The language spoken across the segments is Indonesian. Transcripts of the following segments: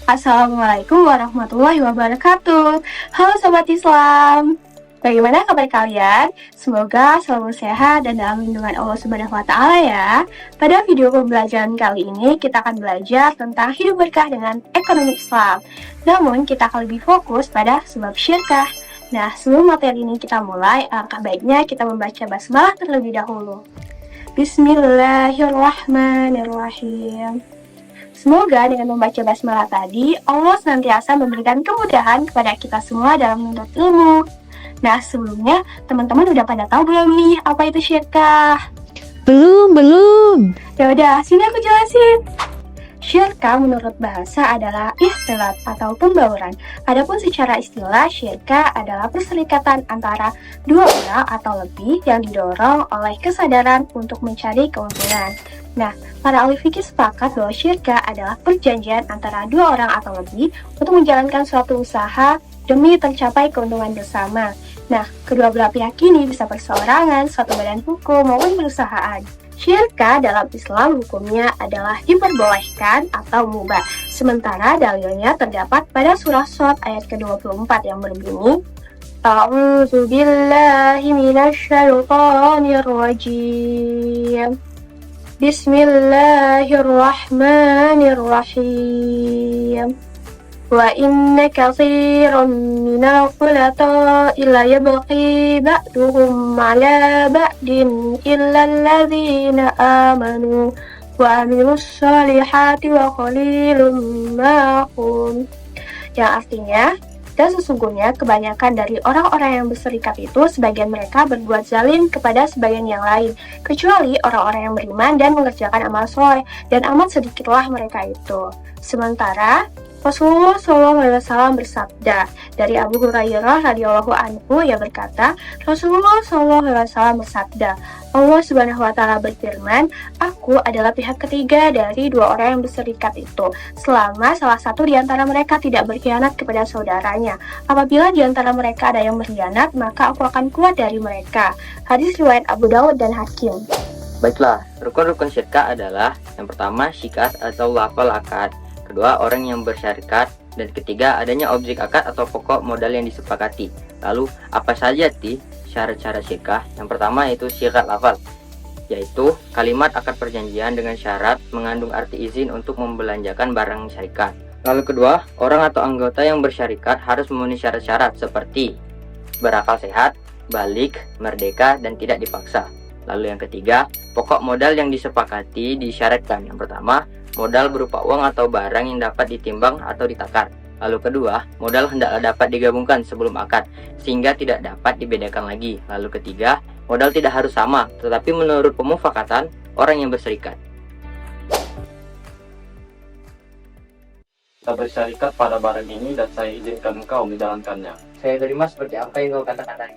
Assalamualaikum warahmatullahi wabarakatuh. Halo Sobat Islam, bagaimana kabar kalian? Semoga selalu sehat dan dalam lindungan Allah Subhanahu wa Ta'ala ya. Pada video pembelajaran kali ini, kita akan belajar tentang hidup berkah dengan ekonomi Islam. Namun, kita akan lebih fokus pada sebab syirkah. Nah, sebelum materi ini kita mulai, alangkah baiknya kita membaca basmalah terlebih dahulu. Bismillahirrahmanirrahim. Semoga dengan membaca basmalah tadi, Allah senantiasa memberikan kemudahan kepada kita semua dalam menuntut ilmu. Nah, sebelumnya teman-teman udah pada tahu belum nih apa itu syirkah? Belum. Ya udah, sini aku jelasin. Syirkah menurut bahasa adalah ikhtilat atau pembauran. Adapun secara istilah, syirkah adalah perserikatan antara dua orang atau lebih yang didorong oleh kesadaran untuk mencari keuntungan. Nah, para ahli fikih sepakat bahwa syirkah adalah perjanjian antara dua orang atau lebih untuk menjalankan suatu usaha demi tercapai keuntungan bersama. Nah, kedua belah pihak ini bisa perseorangan, suatu badan hukum, maupun perusahaan. Syirkah dalam Islam hukumnya adalah diperbolehkan atau mubah. Sementara dalilnya terdapat pada surah Shad ayat ke-24 yang berbunyi, A'udzu billahi minasyaitonir rajim. Bismillahirrahmanirrahim. Wa inna katsiran minal khulata'i la yabghi ba'duhum 'ala ba'din illa alladzina amanu wa 'amilus shalihati wa qalilum ma hum. Yang artinya, dan sesungguhnya kebanyakan dari orang-orang yang berserikat itu sebagian mereka berbuat zalim kepada sebagian yang lain, kecuali orang-orang yang beriman dan mengerjakan amal soleh, dan amat sedikitlah mereka itu. Sementara Rasulullah SAW bersabda dari Abu Hurairah radhiyallahu anhu, yang berkata, Rasulullah SAW bersabda, Allah Subhanahu wa Ta'ala berfirman, Aku adalah pihak ketiga dari dua orang yang berserikat itu, selama salah satu di antara mereka tidak berkhianat kepada saudaranya. Apabila di antara mereka ada yang berkhianat, maka aku akan keluar dari mereka. Hadis riwayat Abu Dawud dan Hakim. Baiklah, rukun-rukun syirkah adalah yang pertama syikas atau lafal akad, kedua orang yang bersyarikat, dan ketiga adanya objek akad atau pokok modal yang disepakati. Lalu apa saja syarat-syarat syirkah? Yang pertama yaitu syikat lafal, yaitu kalimat akad perjanjian dengan syarat mengandung arti izin untuk membelanjakan barang syarikat. Lalu kedua, orang atau anggota yang bersyarikat harus memenuhi syarat-syarat seperti berakal sehat, balik, merdeka, dan tidak dipaksa. Lalu yang ketiga, pokok modal yang disepakati disyaratkan. Yang pertama, modal berupa uang atau barang yang dapat ditimbang atau ditakar. Lalu kedua, modal hendaklah dapat digabungkan sebelum akad, sehingga tidak dapat dibedakan lagi. Lalu ketiga, modal tidak harus sama, tetapi menurut pemufakatan orang yang berserikat. Kita bersyarikat pada barang ini dan saya izinkan engkau menjalankannya. Saya terima seperti apa yang kau katakan tadi.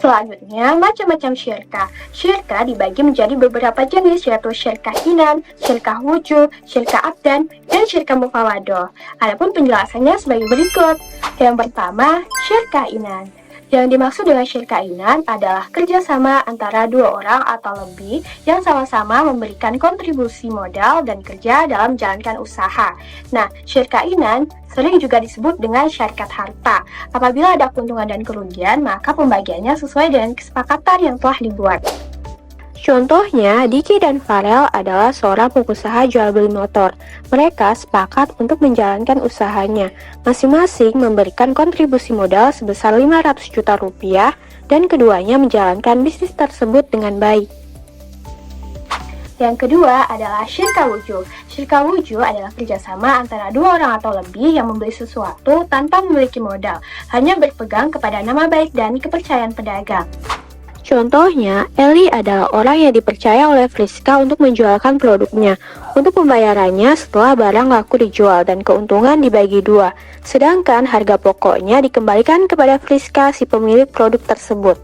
Selanjutnya, macam-macam syirkah. Syirkah dibagi menjadi beberapa jenis, yaitu syirkah inan, syirkah wujud, syirkah abdan, dan syirkah mufawadoh. Adapun penjelasannya sebagai berikut. Yang pertama, syirkah inan. Yang dimaksud dengan syirkah inan adalah kerjasama antara dua orang atau lebih yang sama-sama memberikan kontribusi modal dan kerja dalam menjalankan usaha. Nah, syirkah inan sering juga disebut dengan syarikat harta. Apabila ada keuntungan dan kerugian, maka pembagiannya sesuai dengan kesepakatan yang telah dibuat. Contohnya, Diki dan Farel adalah seorang pengusaha jual beli motor. Mereka sepakat untuk menjalankan usahanya. Masing-masing memberikan kontribusi modal sebesar 500 juta rupiah dan keduanya menjalankan bisnis tersebut dengan baik. Yang kedua adalah syirkah wujud. Syirkah wujud adalah kerjasama antara dua orang atau lebih yang membeli sesuatu tanpa memiliki modal, hanya berpegang kepada nama baik dan kepercayaan pedagang. Contohnya, Eli adalah orang yang dipercaya oleh Friska untuk menjualkan produknya. Untuk pembayarannya setelah barang laku dijual dan keuntungan dibagi dua, sedangkan harga pokoknya dikembalikan kepada Friska si pemilik produk tersebut.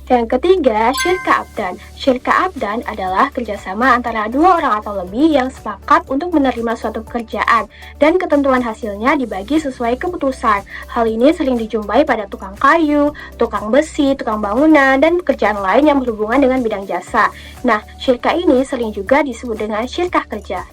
Yang ketiga, syirka abdan. Syirka abdan adalah kerjasama antara dua orang atau lebih yang sepakat untuk menerima suatu pekerjaan dan ketentuan hasilnya dibagi sesuai keputusan. Hal ini sering dijumpai pada tukang kayu, tukang besi, tukang bangunan, dan pekerjaan lain yang berhubungan dengan bidang jasa. Nah, syirka ini sering juga disebut dengan syirkah kerja.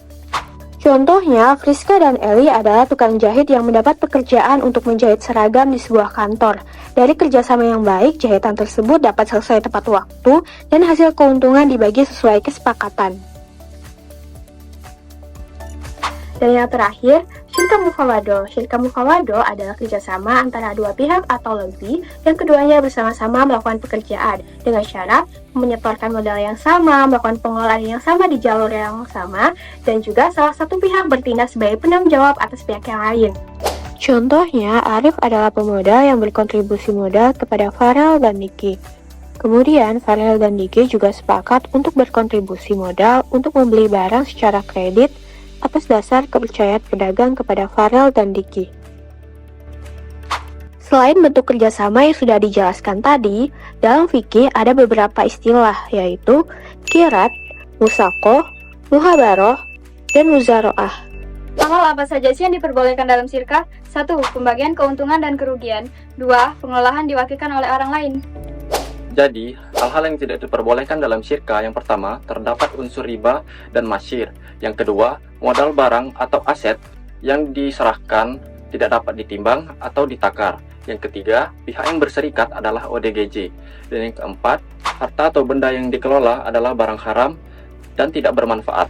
Contohnya, Friska dan Eli adalah tukang jahit yang mendapat pekerjaan untuk menjahit seragam di sebuah kantor. Dari kerjasama yang baik, jahitan tersebut dapat selesai tepat waktu dan hasil keuntungan dibagi sesuai kesepakatan. Dan yang terakhir, syirka mufawadoh. Syirka mufawadoh adalah kerjasama antara dua pihak atau lebih yang keduanya bersama-sama melakukan pekerjaan dengan syarat menyetorkan modal yang sama, melakukan pengelolaan yang sama di jalur yang sama, dan juga salah satu pihak bertindak sebagai penanggung jawab atas pihak yang lain. Contohnya, Arif adalah pemodal yang berkontribusi modal kepada Farel dan Niki. Kemudian, Farel dan Niki juga sepakat untuk berkontribusi modal untuk membeli barang secara kredit atas dasar kepercayaan pedagang kepada Farel dan Diki. Selain bentuk kerjasama yang sudah dijelaskan tadi, dalam fikih ada beberapa istilah yaitu kirat, musakoh, muhabaroh, dan muzaroah. Hal apa saja sih yang diperbolehkan dalam syirkah? 1. Pembagian keuntungan dan kerugian. 2. Pengelolaan diwakilkan oleh orang lain. Jadi, hal-hal yang tidak diperbolehkan dalam syirkah yang pertama, terdapat unsur riba dan masyir. Yang kedua, modal barang atau aset yang diserahkan tidak dapat ditimbang atau ditakar. Yang ketiga, pihak yang berserikat adalah ODGJ. Dan yang keempat, harta atau benda yang dikelola adalah barang haram dan tidak bermanfaat.